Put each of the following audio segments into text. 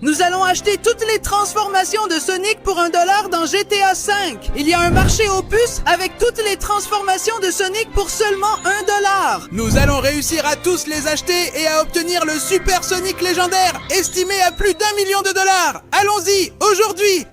Nous allons acheter toutes les transformations de Sonic pour $1 dans GTA V. Il y a un marché aux puces avec toutes les transformations de Sonic pour seulement $1. Nous allons réussir à tous les acheter et à obtenir le Super Sonic légendaire, estimé à plus d'1 million de dollars. Allons-y, aujourd'hui.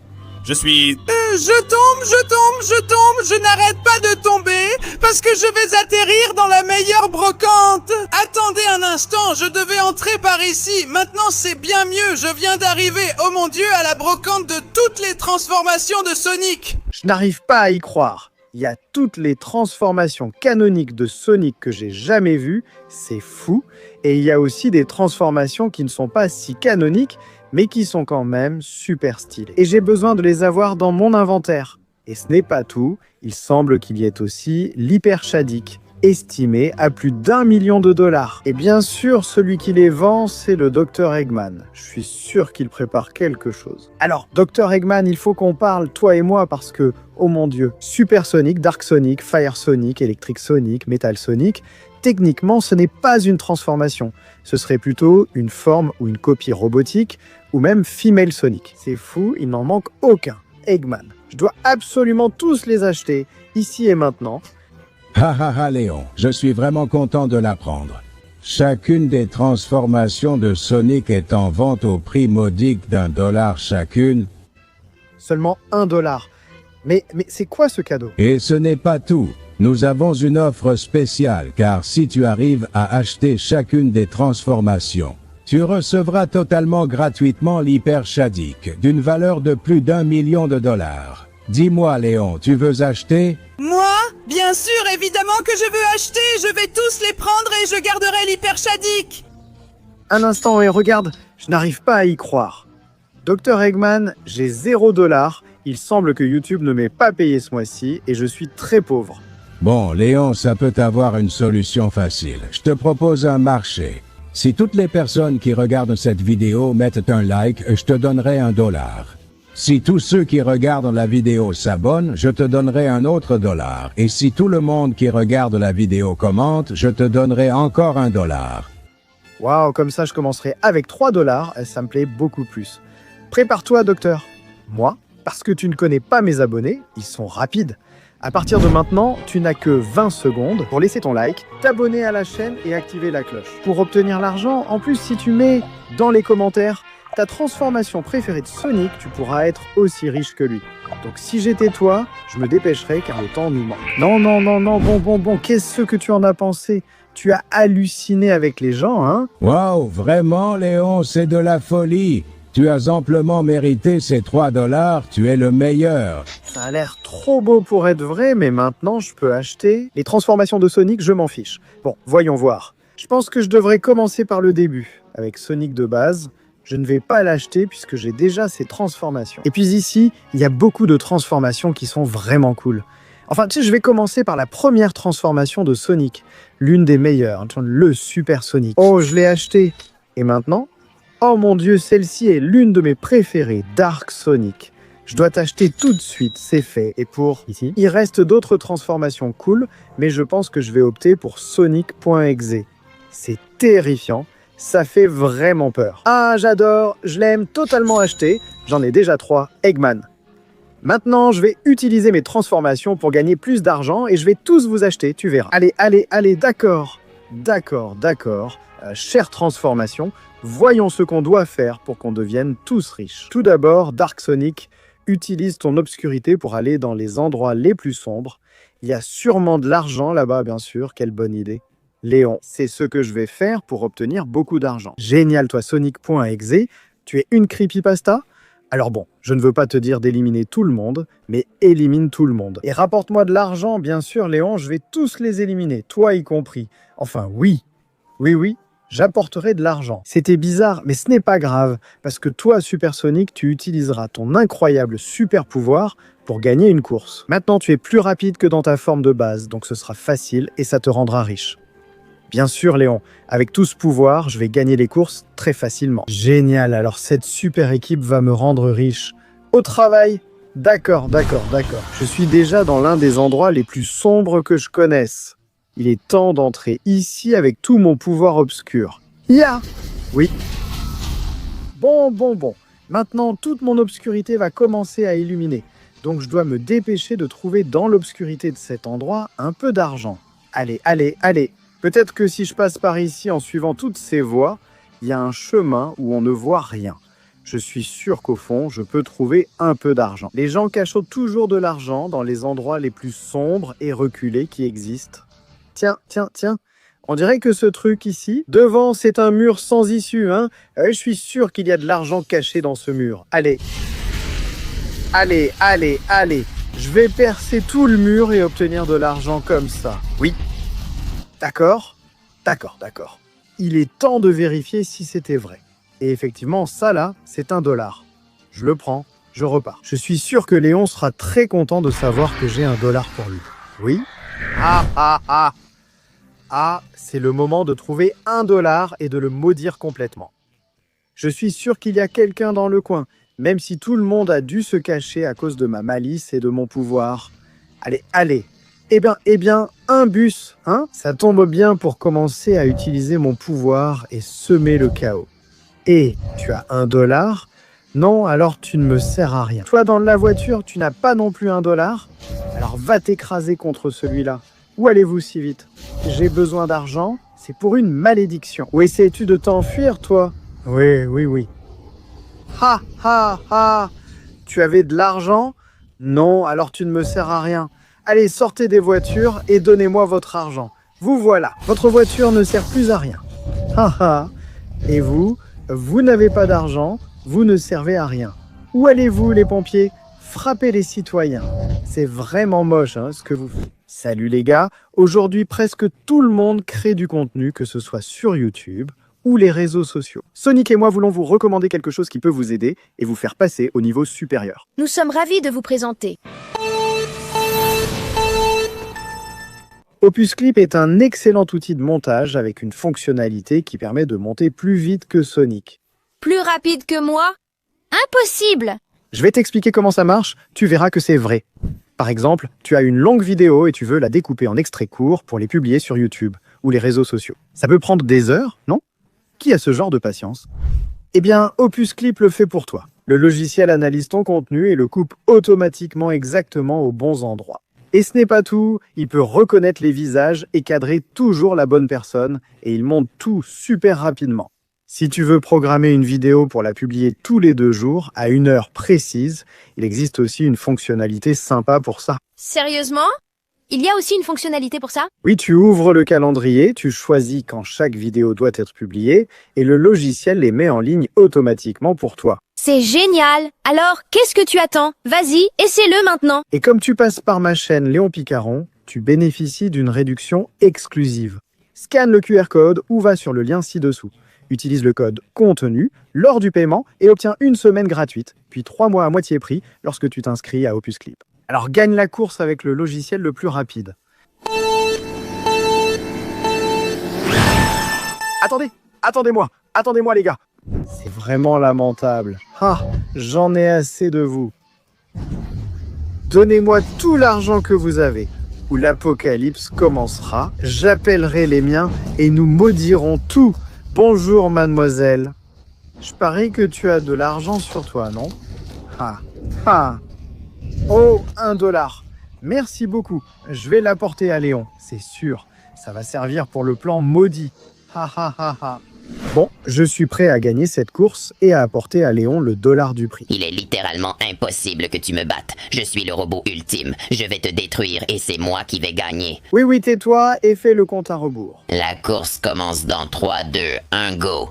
Je suis... Je tombe, je n'arrête pas de tomber parce que je vais atterrir dans la meilleure brocante. Attendez un instant, je devais entrer par ici. Maintenant c'est bien mieux, je viens d'arriver, oh mon Dieu, à la brocante de toutes les transformations de Sonic. Je n'arrive pas à y croire. Il y a toutes les transformations canoniques de Sonic que j'ai jamais vues, c'est fou. Et il y a aussi des transformations qui ne sont pas si canoniques, mais qui sont quand même super stylées. Et j'ai besoin de les avoir dans mon inventaire. Et ce n'est pas tout, il semble qu'il y ait aussi l'Hyper Shaddick, estimé à plus d'1 million de dollars. Et bien sûr, celui qui les vend, c'est le Dr Eggman. Je suis sûr qu'il prépare quelque chose. Alors, Dr Eggman, il faut qu'on parle, toi et moi, parce que, oh mon Dieu, Super Sonic, Dark Sonic, Fire Sonic, Electric Sonic, Metal Sonic, techniquement, ce n'est pas une transformation. Ce serait plutôt une forme ou une copie robotique, ou même Female Sonic. C'est fou, il n'en manque aucun. Eggman. Je dois absolument tous les acheter, ici et maintenant. Léon, je suis vraiment content de l'apprendre. Chacune des transformations de Sonic est en vente au prix modique d'$1 chacune. Seulement $1. Mais c'est quoi ce cadeau? Et ce n'est pas tout. Nous avons une offre spéciale car si tu arrives à acheter chacune des transformations, tu recevras totalement gratuitement l'Hyper Shaddick d'une valeur de plus d'1 million de dollars. Dis-moi Léon, tu veux acheter? Moi? Bien sûr, évidemment que je veux acheter. Je vais tous les prendre et je garderai l'Hyper Shaddick. Un instant et regarde, je n'arrive pas à y croire. Dr Eggman, j'ai $0. Il semble que YouTube ne m'ait pas payé ce mois-ci et je suis très pauvre. Bon, Léon, ça peut avoir une solution facile. Je te propose un marché. Si toutes les personnes qui regardent cette vidéo mettent un like, je te donnerai $1. Si tous ceux qui regardent la vidéo s'abonnent, je te donnerai un autre $. Et si tout le monde qui regarde la vidéo commente, je te donnerai encore $1. Waouh, comme ça je commencerai avec $3 et ça me plaît beaucoup plus. Prépare-toi, docteur. Moi, parce que tu ne connais pas mes abonnés, ils sont rapides. À partir de maintenant, tu n'as que 20 secondes pour laisser ton like, t'abonner à la chaîne et activer la cloche. Pour obtenir l'argent, en plus si tu mets dans les commentaires ta transformation préférée de Sonic, tu pourras être aussi riche que lui. Donc si j'étais toi, je me dépêcherais car le temps nous manque. Non, bon, qu'est-ce que tu en as pensé? Tu as halluciné avec les gens, hein? Waouh, vraiment Léon, c'est de la folie. Tu as amplement mérité ces $3, tu es le meilleur. Ça a l'air trop beau pour être vrai, mais maintenant je peux acheter. Les transformations de Sonic, je m'en fiche. Bon, voyons voir. Je pense que je devrais commencer par le début. Avec Sonic de base, je ne vais pas l'acheter puisque j'ai déjà ces transformations. Et puis ici, il y a beaucoup de transformations qui sont vraiment cool. Enfin, tu sais, je vais commencer par la première transformation de Sonic. L'une des meilleures, le Super Sonic. Oh, je l'ai acheté. Et maintenant? Oh mon Dieu, celle-ci est l'une de mes préférées, Dark Sonic. Je dois t'acheter tout de suite, c'est fait. Et pour ici, il reste d'autres transformations cool, mais je pense que je vais opter pour Sonic.exe. C'est terrifiant, ça fait vraiment peur. Ah, j'adore, je l'aime totalement acheté. J'en ai déjà 3, Eggman. Maintenant, je vais utiliser mes transformations pour gagner plus d'argent et je vais tous vous acheter, tu verras. Allez, d'accord. Chère transformation, voyons ce qu'on doit faire pour qu'on devienne tous riches. Tout d'abord, Dark Sonic, utilise ton obscurité pour aller dans les endroits les plus sombres. Il y a sûrement de l'argent là-bas, bien sûr, quelle bonne idée. Léon, c'est ce que je vais faire pour obtenir beaucoup d'argent. Génial, toi, Sonic.exe, tu es une creepypasta? Alors bon, je ne veux pas te dire d'éliminer tout le monde, mais élimine tout le monde. Et rapporte-moi de l'argent, bien sûr, Léon, je vais tous les éliminer, toi y compris. Enfin, oui, j'apporterai de l'argent. C'était bizarre, mais ce n'est pas grave, parce que toi, Super Sonic, tu utiliseras ton incroyable super pouvoir pour gagner une course. Maintenant, tu es plus rapide que dans ta forme de base, donc ce sera facile et ça te rendra riche. Bien sûr, Léon, avec tout ce pouvoir, je vais gagner les courses très facilement. Génial, alors cette super équipe va me rendre riche. Au travail! D'accord. Je suis déjà dans l'un des endroits les plus sombres que je connaisse. Il est temps d'entrer ici avec tout mon pouvoir obscur. Ya! Oui. Bon. Maintenant, toute mon obscurité va commencer à illuminer. Donc je dois me dépêcher de trouver dans l'obscurité de cet endroit un peu d'argent. Allez. Peut-être que si je passe par ici en suivant toutes ces voies, il y a un chemin où on ne voit rien. Je suis sûr qu'au fond, je peux trouver un peu d'argent. Les gens cachotent toujours de l'argent dans les endroits les plus sombres et reculés qui existent. Tiens. On dirait que ce truc ici, devant, c'est un mur sans issue, hein. Je suis sûr qu'il y a de l'argent caché dans ce mur. Allez. Je vais percer tout le mur et obtenir de l'argent comme ça. Oui. D'accord. Il est temps de vérifier si c'était vrai. Et effectivement, ça là, c'est $1. Je le prends, je repars. Je suis sûr que Léon sera très content de savoir que j'ai $1 pour lui. Oui. Ah, c'est le moment de trouver $1 et de le maudire complètement. Je suis sûr qu'il y a quelqu'un dans le coin, même si tout le monde a dû se cacher à cause de ma malice et de mon pouvoir. Allez. Eh bien, un bus, hein? Ça tombe bien pour commencer à utiliser mon pouvoir et semer le chaos. Et tu as $1? Non, alors tu ne me sers à rien. Toi, dans la voiture, tu n'as pas non plus $1? Alors va t'écraser contre celui-là. Où allez-vous si vite? J'ai besoin d'argent, c'est pour une malédiction. Ou essaies-tu de t'enfuir, toi? Oui. Ha! Tu avais de l'argent? Non, alors tu ne me sers à rien. Allez, sortez des voitures et donnez-moi votre argent. Vous voilà, votre voiture ne sert plus à rien. Ha! Et vous n'avez pas d'argent, vous ne servez à rien. Où allez-vous, les pompiers? Frappez les citoyens. C'est vraiment moche, hein, ce que vous faites. Salut les gars, aujourd'hui presque tout le monde crée du contenu, que ce soit sur YouTube ou les réseaux sociaux. Sonic et moi voulons vous recommander quelque chose qui peut vous aider et vous faire passer au niveau supérieur. Nous sommes ravis de vous présenter. Opus Clip est un excellent outil de montage avec une fonctionnalité qui permet de monter plus vite que Sonic. Plus rapide que moi? Impossible! Je vais t'expliquer comment ça marche, tu verras que c'est vrai. Par exemple, tu as une longue vidéo et tu veux la découper en extraits courts pour les publier sur YouTube ou les réseaux sociaux. Ça peut prendre des heures, non? Qui a ce genre de patience? Eh bien, Opus Clip le fait pour toi. Le logiciel analyse ton contenu et le coupe automatiquement exactement aux bons endroits. Et ce n'est pas tout, il peut reconnaître les visages et cadrer toujours la bonne personne et il monte tout super rapidement. Si tu veux programmer une vidéo pour la publier tous les 2 jours, à une heure précise, il existe aussi une fonctionnalité sympa pour ça. Sérieusement? Il y a aussi une fonctionnalité pour ça? Oui, tu ouvres le calendrier, tu choisis quand chaque vidéo doit être publiée, et le logiciel les met en ligne automatiquement pour toi. C'est génial! Alors, qu'est-ce que tu attends? Vas-y, essaie-le maintenant! Et comme tu passes par ma chaîne Léon Picaron, tu bénéficies d'une réduction exclusive. Scanne le QR code ou va sur le lien ci-dessous. Utilise le code contenu lors du paiement et obtiens 1 semaine gratuite, puis 3 mois à moitié prix lorsque tu t'inscris à Opus Clip. Alors gagne la course avec le logiciel le plus rapide. Attendez-moi les gars. C'est vraiment lamentable. Ah, j'en ai assez de vous. Donnez-moi tout l'argent que vous avez, ou l'apocalypse commencera, j'appellerai les miens et nous maudirons tout. Bonjour mademoiselle. Je parie que tu as de l'argent sur toi, non? Oh, $1. Merci beaucoup. Je vais l'apporter à Léon, c'est sûr. Ça va servir pour le plan maudit. Bon, je suis prêt à gagner cette course et à apporter à Léon le $1 du prix. Il est littéralement impossible que tu me battes. Je suis le robot ultime. Je vais te détruire et c'est moi qui vais gagner. Oui, tais-toi et fais le compte à rebours. La course commence dans 3, 2, 1, go.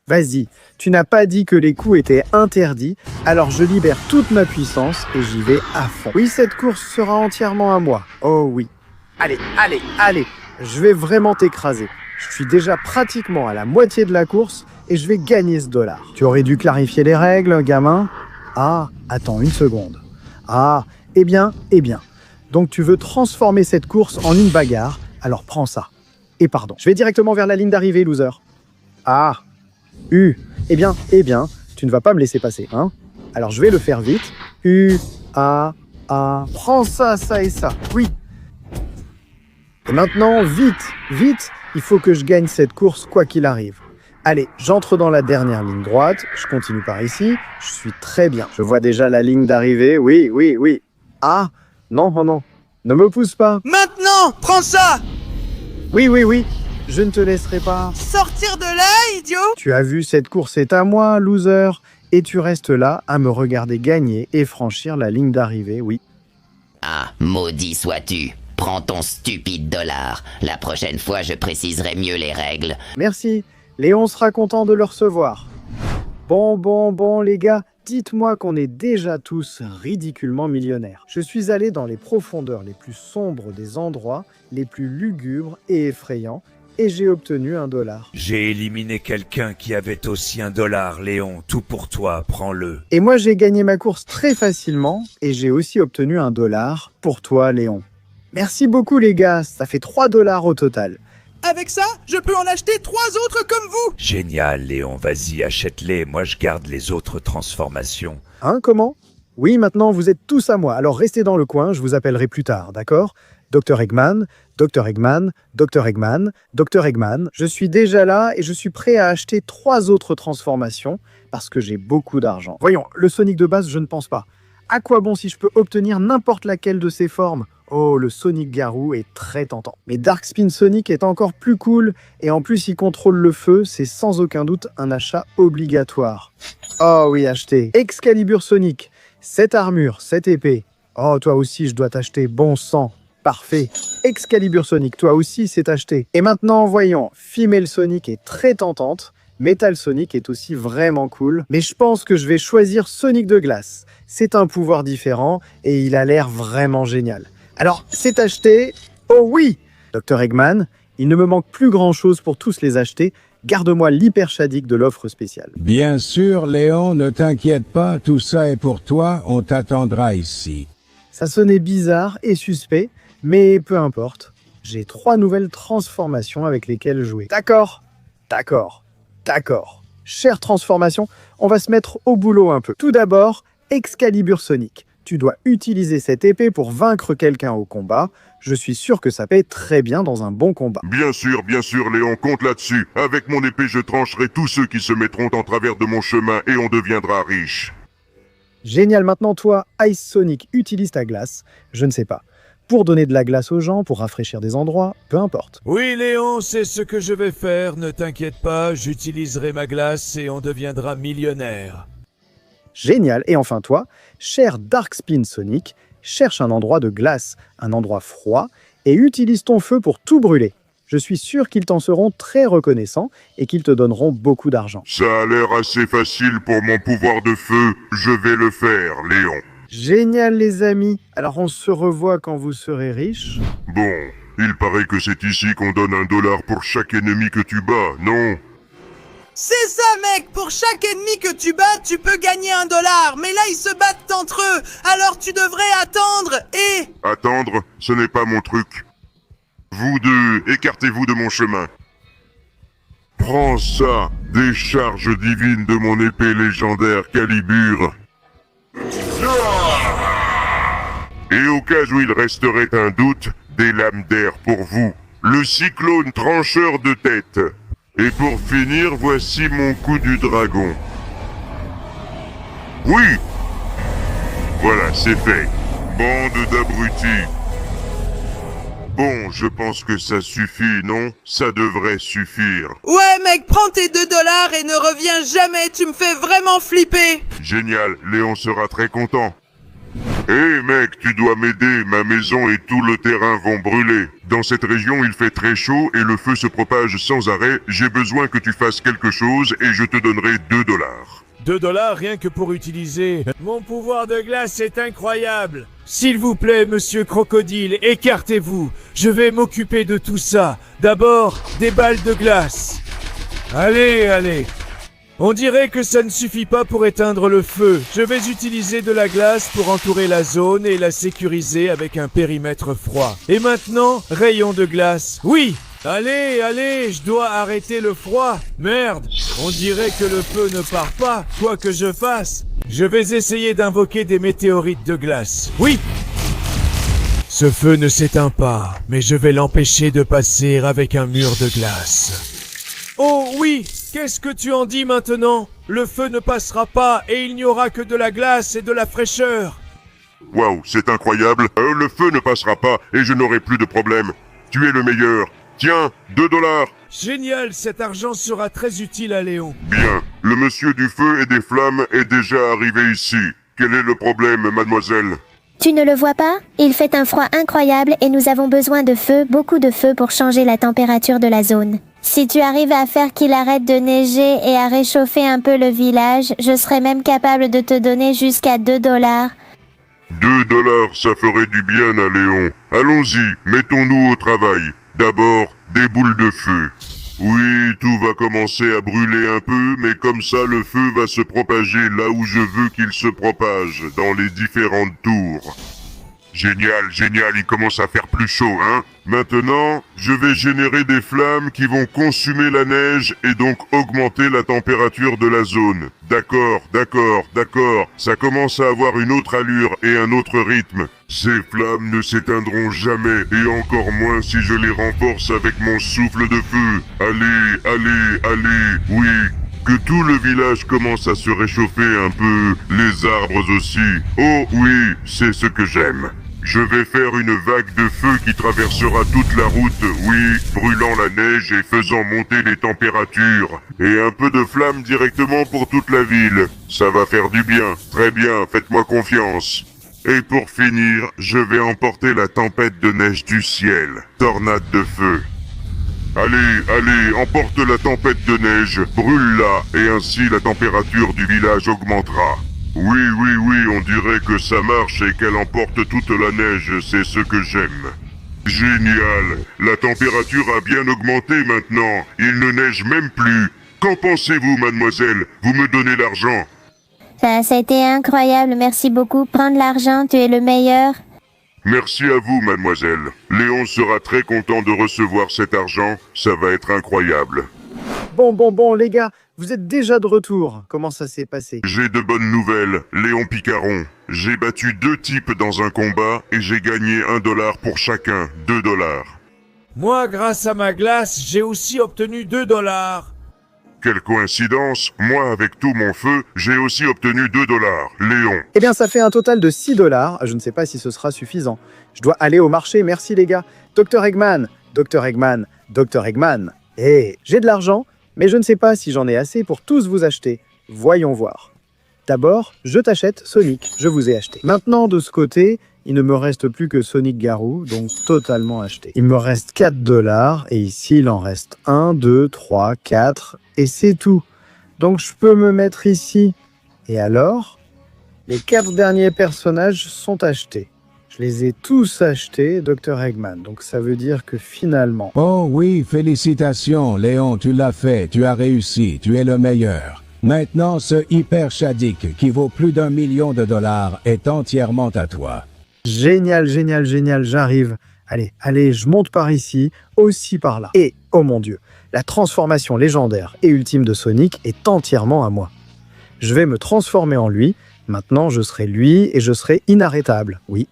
Vas-y, tu n'as pas dit que les coups étaient interdits, alors je libère toute ma puissance et j'y vais à fond. Oui, cette course sera entièrement à moi. Oh oui. Allez, je vais vraiment t'écraser. Je suis déjà pratiquement à la moitié de la course et je vais gagner ce $. Tu aurais dû clarifier les règles, gamin. Ah, attends une seconde. Ah, eh bien. Donc tu veux transformer cette course en une bagarre, alors prends ça. Et pardon, je vais directement vers la ligne d'arrivée, loser. Ah, eh bien, tu ne vas pas me laisser passer, hein? Alors je vais le faire vite. Prends ça et ça, oui. Et maintenant, vite, il faut que je gagne cette course quoi qu'il arrive. Allez, j'entre dans la dernière ligne droite, je continue par ici, je suis très bien. Je vois déjà la ligne d'arrivée, oui. Ah, non, ne me pousse pas. Maintenant, prends ça! Oui, je ne te laisserai pas. Sortir de là, idiot! Tu as vu, cette course est à moi, loser. Et tu restes là à me regarder gagner et franchir la ligne d'arrivée, oui. Ah, maudit sois-tu. Prends ton stupide dollar. La prochaine fois, je préciserai mieux les règles. Merci, Léon sera content de le recevoir. Bon, les gars, dites-moi qu'on est déjà tous ridiculement millionnaires. Je suis allé dans les profondeurs les plus sombres des endroits, les plus lugubres et effrayants, et j'ai obtenu $1. J'ai éliminé quelqu'un qui avait aussi $1, Léon. Tout pour toi, prends-le. Et moi, j'ai gagné ma course très facilement, et j'ai aussi obtenu $1 pour toi, Léon. Merci beaucoup, les gars, ça fait $3 au total. Avec ça, je peux en acheter 3 autres comme vous! Génial, Léon. Vas-y, achète-les. Moi, je garde les autres transformations. Hein, comment? Oui, maintenant, vous êtes tous à moi, alors restez dans le coin, je vous appellerai plus tard, d'accord? Dr Eggman, Dr Eggman, Dr Eggman, Dr Eggman. Je suis déjà là et je suis prêt à acheter 3 autres transformations parce que j'ai beaucoup d'argent. Voyons, le Sonic de base, je ne pense pas. À quoi bon si je peux obtenir n'importe laquelle de ces formes? Oh, le Sonic Garou est très tentant. Mais Dark Spin Sonic est encore plus cool et en plus il contrôle le feu, c'est sans aucun doute un achat obligatoire. Oh oui, acheter. Excalibur Sonic, cette armure, cette épée. Oh, toi aussi je dois t'acheter, bon sang. Parfait. Excalibur Sonic, toi aussi c'est acheté. Et maintenant, voyons, Female Sonic est très tentante. Metal Sonic est aussi vraiment cool. Mais je pense que je vais choisir Sonic de glace. C'est un pouvoir différent et il a l'air vraiment génial. Alors, c'est acheté. Oh oui! Dr Eggman, il ne me manque plus grand chose pour tous les acheter. Garde-moi l'hyper shadique de l'offre spéciale. Bien sûr, Léon, ne t'inquiète pas, tout ça est pour toi, on t'attendra ici. Ça sonnait bizarre et suspect, mais peu importe. J'ai 3 nouvelles transformations avec lesquelles jouer. D'accord. Chère transformation, on va se mettre au boulot un peu. Tout d'abord, Excalibur Sonic. Tu dois utiliser cette épée pour vaincre quelqu'un au combat. Je suis sûr que ça paie très bien dans un bon combat. Bien sûr, Léon, compte là-dessus. Avec mon épée, je trancherai tous ceux qui se mettront en travers de mon chemin et on deviendra riche. Génial, maintenant toi, Ice Sonic, utilise ta glace. Je ne sais pas. Pour donner de la glace aux gens, pour rafraîchir des endroits, peu importe. Oui, Léon, c'est ce que je vais faire. Ne t'inquiète pas, j'utiliserai ma glace et on deviendra millionnaire. Génial, et enfin toi, cher Dark Spin Sonic, cherche un endroit de glace, un endroit froid, et utilise ton feu pour tout brûler. Je suis sûr qu'ils t'en seront très reconnaissants et qu'ils te donneront beaucoup d'argent. Ça a l'air assez facile pour mon pouvoir de feu. Je vais le faire, Léon. Génial les amis, alors on se revoit quand vous serez riches. Bon, il paraît que c'est ici qu'on donne $1 pour chaque ennemi que tu bats, non? C'est ça, mec! Pour chaque ennemi que tu bats, tu peux gagner $1. Mais là, ils se battent entre eux. Alors tu devrais attendre et... Attendre, ce n'est pas mon truc. Vous deux, écartez-vous de mon chemin. Prends ça, décharge divine de mon épée légendaire Calibur. Et au cas où il resterait un doute, des lames d'air pour vous. Le cyclone trancheur de tête. Et pour finir, voici mon coup du dragon. Oui! Voilà, c'est fait. Bande d'abrutis. Bon, je pense que ça suffit, non? Ça devrait suffire. Ouais, mec, prends tes $2 et ne reviens jamais, tu me fais vraiment flipper! Génial, Léon sera très content. Hé mec, tu dois m'aider, ma maison et tout le terrain vont brûler. Dans cette région, il fait très chaud et le feu se propage sans arrêt. J'ai besoin que tu fasses quelque chose et je te donnerai $2. $2 rien que pour utiliser. Mon pouvoir de glace est incroyable. S'il vous plaît, monsieur Crocodile, écartez-vous. Je vais m'occuper de tout ça. D'abord, des balles de glace. Allez. On dirait que ça ne suffit pas pour éteindre le feu. Je vais utiliser de la glace pour entourer la zone et la sécuriser avec un périmètre froid. Et maintenant, rayon de glace. Oui! Allez, je dois arrêter le froid. Merde, on dirait que le feu ne part pas, quoi que je fasse. Je vais essayer d'invoquer des météorites de glace. Oui! Ce feu ne s'éteint pas, mais je vais l'empêcher de passer avec un mur de glace. Oh oui! Qu'est-ce que tu en dis maintenant? Le feu ne passera pas et il n'y aura que de la glace et de la fraîcheur. Waouh, c'est incroyable. Le feu ne passera pas et je n'aurai plus de problème. Tu es le meilleur. Tiens, 2 $. Génial, cet argent sera très utile à Léon. Bien. Le monsieur du feu et des flammes est déjà arrivé ici. Quel est le problème, mademoiselle? Tu ne le vois pas? Il fait un froid incroyable et nous avons besoin de feu, beaucoup de feu pour changer la température de la zone. Si tu arrives à faire qu'il arrête de neiger et à réchauffer un peu le village, je serais même capable de te donner jusqu'à 2 $. 2 $, ça ferait du bien à Léon. Allons-y, mettons-nous au travail. D'abord, des boules de feu. Oui, tout va commencer à brûler un peu, mais comme ça le feu va se propager là où je veux qu'il se propage, dans les différentes tours. Génial, génial, il commence à faire plus chaud, hein? Maintenant, je vais générer des flammes qui vont consumer la neige et donc augmenter la température de la zone. D'accord, d'accord, d'accord, ça commence à avoir une autre allure et un autre rythme. Ces flammes ne s'éteindront jamais, et encore moins si je les renforce avec mon souffle de feu. Allez, allez, allez, oui. Que tout le village commence à se réchauffer un peu, les arbres aussi. Oh oui, c'est ce que j'aime. Je vais faire une vague de feu qui traversera toute la route, oui, brûlant la neige et faisant monter les températures. Et un peu de flamme directement pour toute la ville. Ça va faire du bien. Très bien, faites-moi confiance. Et pour finir, je vais emporter la tempête de neige du ciel. Tornade de feu. Allez, allez, emporte la tempête de neige, brûle-la, et ainsi la température du village augmentera. Oui, oui, oui, on dirait que ça marche et qu'elle emporte toute la neige, c'est ce que j'aime. Génial, la température a bien augmenté maintenant, il ne neige même plus. Qu'en pensez-vous, mademoiselle? Vous me donnez l'argent? Ça a été incroyable, merci beaucoup. Prends de l'argent, tu es le meilleur. Merci à vous, mademoiselle. Léon sera très content de recevoir cet argent, ça va être incroyable. Bon, les gars, vous êtes déjà de retour. Comment ça s'est passé? J'ai de bonnes nouvelles, Léon Picaron. J'ai battu 2 types dans un combat et j'ai gagné 1 $ pour chacun, 2 $. Moi, grâce à ma glace, j'ai aussi obtenu 2 $. Quelle coïncidence, moi avec tout mon feu, j'ai aussi obtenu 2 $, Léon. Eh bien, ça fait un total de 6 $. Je ne sais pas si ce sera suffisant. Je dois aller au marché, merci les gars. Dr Eggman, Dr Eggman, Dr Eggman. J'ai de l'argent, mais je ne sais pas si j'en ai assez pour tous vous acheter. Voyons voir. D'abord, je t'achète Sonic, je vous ai acheté. Maintenant, de ce côté, il ne me reste plus que Sonic Garou, donc totalement acheté. Il me reste 4 $, et ici, il en reste 1, 2, 3, 4, et c'est tout. Donc, je peux me mettre ici. Et alors, les 4 derniers personnages sont achetés. Je les ai tous achetés, Dr Eggman. Donc, ça veut dire que finalement... Oh oui, félicitations, Léon, tu l'as fait, tu as réussi, tu es le meilleur. Maintenant, ce Hyper Shadik, qui vaut plus d'1 million de $, est entièrement à toi. Génial, génial, génial, j'arrive. Allez, je monte par ici, aussi par là. Et, oh mon Dieu, la transformation légendaire et ultime de Sonic est entièrement à moi. Je vais me transformer en lui. Maintenant, je serai lui et je serai inarrêtable, oui.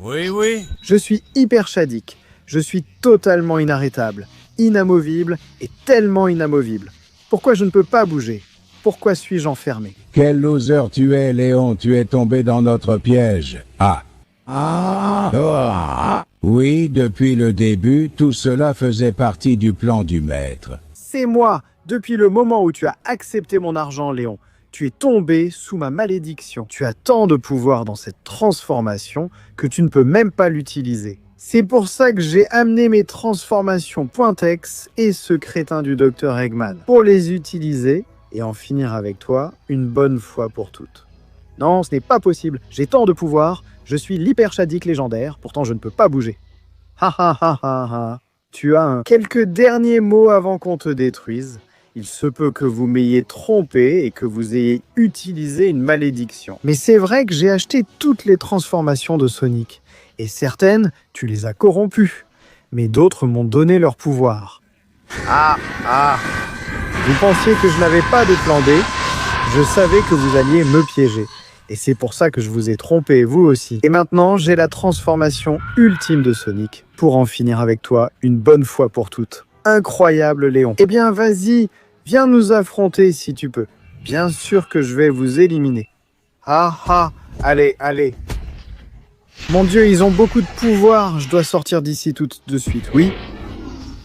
Oui, oui. Je suis Hyper Shadik. Je suis totalement inarrêtable, inamovible et tellement inamovible. Pourquoi je ne peux pas bouger? Pourquoi suis-je enfermé? Quel loser tu es, Léon, tu es tombé dans notre piège. Oui, depuis le début, tout cela faisait partie du plan du maître. C'est moi. Depuis le moment où tu as accepté mon argent, Léon, tu es tombé sous ma malédiction. Tu as tant de pouvoir dans cette transformation que tu ne peux même pas l'utiliser. C'est pour ça que j'ai amené mes transformations Pointex et ce crétin du Dr Eggman pour les utiliser et en finir avec toi une bonne fois pour toutes. Non, ce n'est pas possible. J'ai tant de pouvoir. Je suis l'Hyper Shadik légendaire, pourtant je ne peux pas bouger. Ha ha ha ha ha. Tu as quelques derniers mots avant qu'on te détruise. Il se peut que vous m'ayez trompé et que vous ayez utilisé une malédiction. Mais c'est vrai que j'ai acheté toutes les transformations de Sonic. Et certaines, tu les as corrompues. Mais d'autres m'ont donné leur pouvoir. Vous pensiez que je n'avais pas de plan B? Je savais que vous alliez me piéger. Et c'est pour ça que je vous ai trompé, vous aussi. Et maintenant, j'ai la transformation ultime de Sonic pour en finir avec toi une bonne fois pour toutes. Incroyable, Léon. Eh bien, vas-y, Viens nous affronter si tu peux. Bien sûr que je vais vous éliminer. Ah ah, allez, allez. Mon Dieu, ils ont beaucoup de pouvoir. Je dois sortir d'ici tout de suite, oui.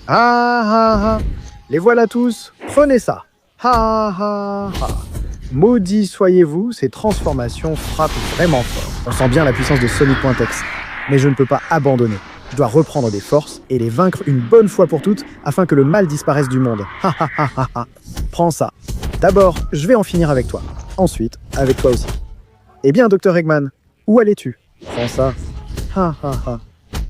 Ah ah ah. Les voilà tous. Prenez ça. Ah ah ah. Maudits soyez-vous, ces transformations frappent vraiment fort. On sent bien la puissance de Sonic.exe. Mais je ne peux pas abandonner. Je dois reprendre des forces et les vaincre une bonne fois pour toutes afin que le mal disparaisse du monde. Ha ha ha ha ha. Prends ça. D'abord, je vais en finir avec toi. Ensuite, avec toi aussi. Eh bien, Dr. Eggman, où allais-tu? Prends ça. Ha ha ha.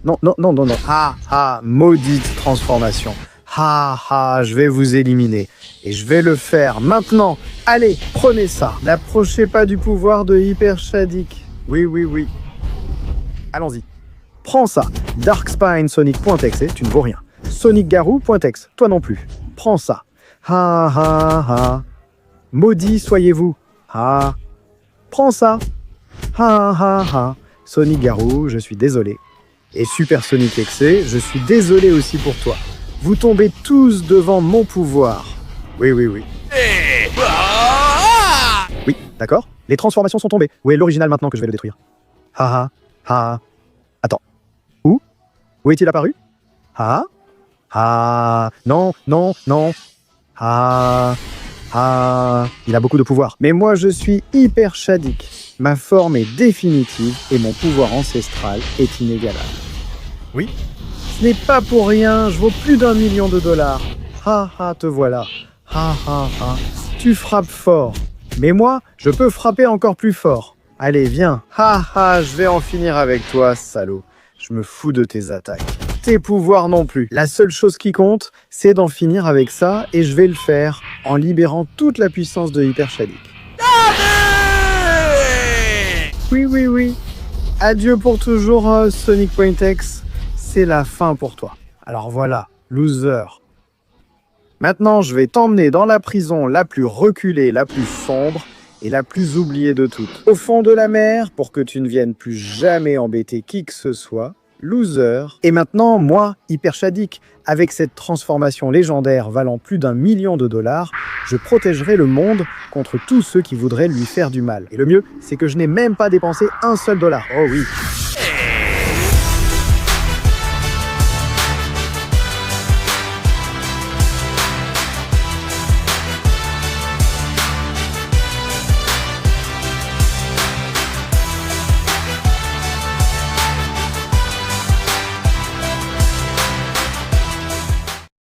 Non, non, non, non, non. Ha ha, maudite transformation. Ha ha, je vais vous éliminer. Et je vais le faire maintenant. Allez, prenez ça. N'approchez pas du pouvoir de Hyper Shadik. Oui, oui, oui. Allons-y. Prends ça. Darkspine Sonic.exe, tu ne vaux rien. Sonic Garou.exe, toi non plus. Prends ça. Ha ha ha. Maudits soyez-vous. Ha. Prends ça. Ha ha ha. Sonic Garou, je suis désolé. Et Super Sonic Exe, je suis désolé aussi pour toi. Vous tombez tous devant mon pouvoir. Oui, oui, oui. Oui, d'accord. Les transformations sont tombées. Où est l'original maintenant que je vais le détruire? Ha ha ha. Attends. Où est-il apparu? Ha? Ha? Non, non, non. Ha? Ha? Il a beaucoup de pouvoir. Mais moi, je suis Hyper Shadik. Ma forme est définitive et mon pouvoir ancestral est inégalable. Oui? Ce n'est pas pour rien, je vaux plus d'1 million de dollars. Ha ha, te voilà. Ha ha ha. Tu frappes fort. Mais moi, je peux frapper encore plus fort. Allez, viens. Ha ha, je vais en finir avec toi, salaud. Je me fous de tes attaques. Tes pouvoirs non plus. La seule chose qui compte, c'est d'en finir avec ça, et je vais le faire en libérant toute la puissance de Hyper Shadik. Oui, oui, oui. Adieu pour toujours, Sonic.exe. C'est la fin pour toi. Alors voilà, loser. Maintenant, je vais t'emmener dans la prison la plus reculée, la plus sombre et la plus oubliée de toutes. Au fond de la mer, pour que tu ne viennes plus jamais embêter qui que ce soit. Loser. Et maintenant, moi, Hyper Shadik, avec cette transformation légendaire valant plus d'1 million de dollars, je protégerai le monde contre tous ceux qui voudraient lui faire du mal. Et le mieux, c'est que je n'ai même pas dépensé un seul dollar. Oh oui.